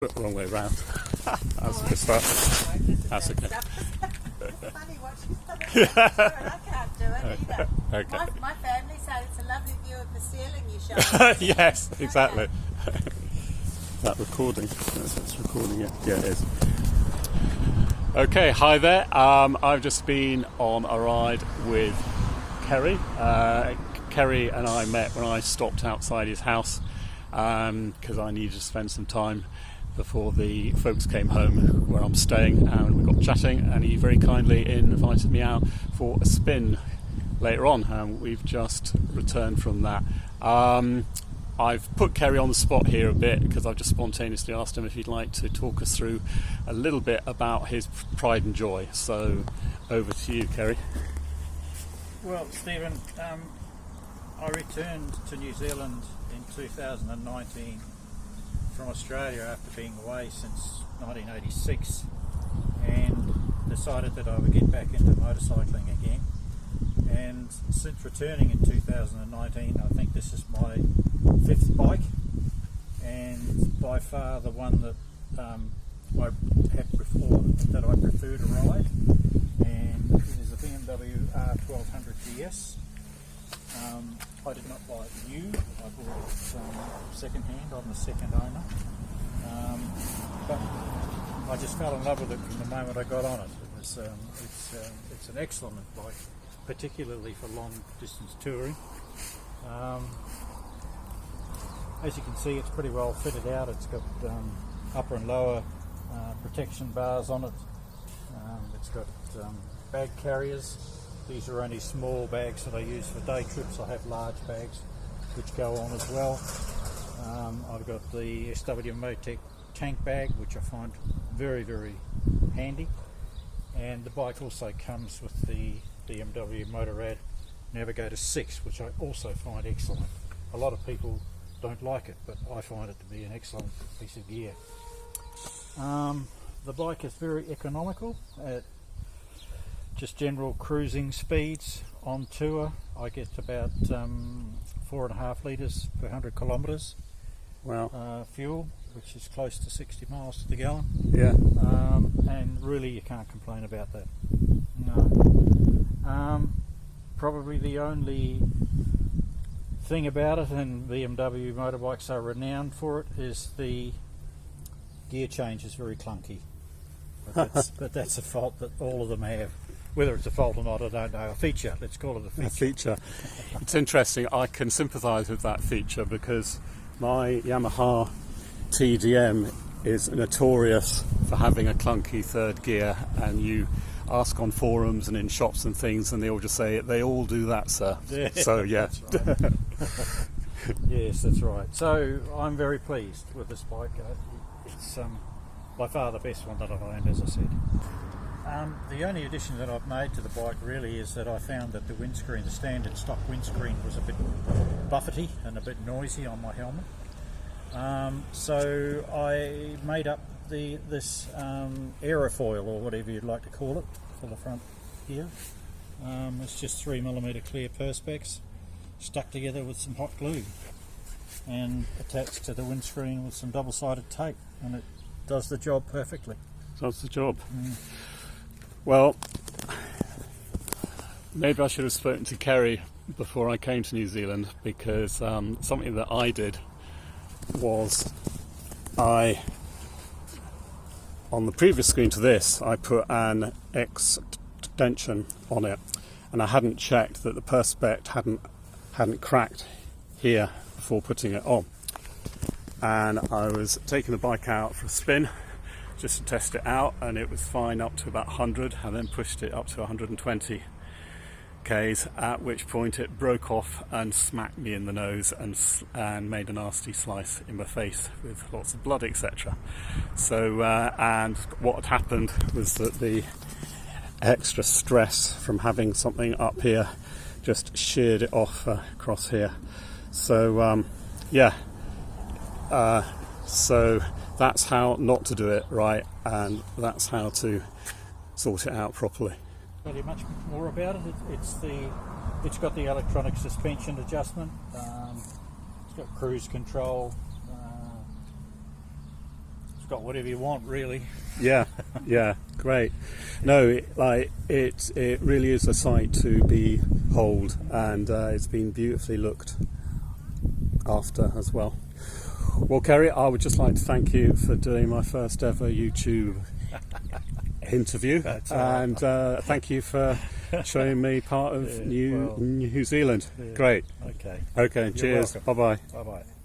Wrong way round. That's a good start. That's okay. It's funny what she's done. I can't do it either. Okay. My family said it's a lovely view of the ceiling you showed. Yes, exactly. That recording. It's recording it. Yeah, it is. Okay, hi there. I've just been on a ride with Kerry. Kerry and I met when I stopped outside his house because I needed to spend some time before the folks came home where I'm staying, and we got chatting, and he very kindly invited me out for a spin later on. We've just returned from that. I've put Kerry on the spot here a bit because I've just spontaneously asked him if he'd like to talk us through a little bit about his pride and joy. So over to you, Kerry. Well, Stephen, I returned to New Zealand in 2019 from Australia after being away since 1986, and decided that I would get back into motorcycling again. And since returning in 2019, I think this is my fifth bike, and by far the one that I had before that I prefer to ride, and it is a BMW R1200GS. I did not buy it new. I bought it second hand. I'm the second owner, but I just fell in love with it from the moment I got on it. It was it's an excellent bike, particularly for long distance touring. As you can see, it's pretty well fitted out. It's got upper and lower protection bars on it. It's got bag carriers. These are only small bags that I use for day trips. I have large bags which go on as well. I've got the SW Motec tank bag, which I find very, very handy. And the bike also comes with the BMW Motorrad Navigator 6, which I also find excellent. A lot of people don't like it, but I find it to be an excellent piece of gear. The bike is very economical at just general cruising speeds. On tour I get about 4.5 litres per 100 kilometres. Wow. Fuel, which is close to 60 miles to the gallon. Yeah. And really you can't complain about that. No. Probably the only thing about it, and BMW motorbikes are renowned for it, is the gear change is very clunky. But that's a fault that all of them have. Whether it's a fault or not, I don't know. A feature, let's call it a feature. A feature. It's interesting. I can sympathise with that feature because my Yamaha TDM is notorious for having a clunky third gear, and you ask on forums and in shops and things, and they all just say they all do that, sir. Yeah, so yeah. That's right. Yes, that's right. So I'm very pleased with this bike. It's by far the best one that I've owned, as I said. The only addition that I've made to the bike really is that I found that the windscreen, the standard stock windscreen, was a bit buffety and a bit noisy on my helmet. So I made up this aerofoil, or whatever you'd like to call it, for the front here. It's just 3mm clear perspex stuck together with some hot glue and attached to the windscreen with some double-sided tape, and it does the job perfectly. That's the job. Well, maybe I should have spoken to Kerry before I came to New Zealand, because something that I did was on the previous screen to this, I put an extension on it, and I hadn't checked that the perspex hadn't cracked here before putting it on. And I was taking the bike out for a spin just to test it out, and it was fine up to about 100, and then pushed it up to 120 k's, at which point it broke off and smacked me in the nose and made a nasty slice in my face with lots of blood, etc. So and what had happened was that the extra stress from having something up here just sheared it off across here. So so that's how not to do it right, and that's how to sort it out properly. Tell you much more about it. It's got the electronic suspension adjustment. It's got cruise control. It's got whatever you want, really. Yeah, yeah, great. No, it really is a sight to behold, and it's been beautifully looked after as well. Well, Kerry, I would just like to thank you for doing my first ever YouTube interview, and thank you for showing me part of New Zealand. Yeah. Great. Okay. Okay, You're cheers. welcome. Bye bye. Bye bye.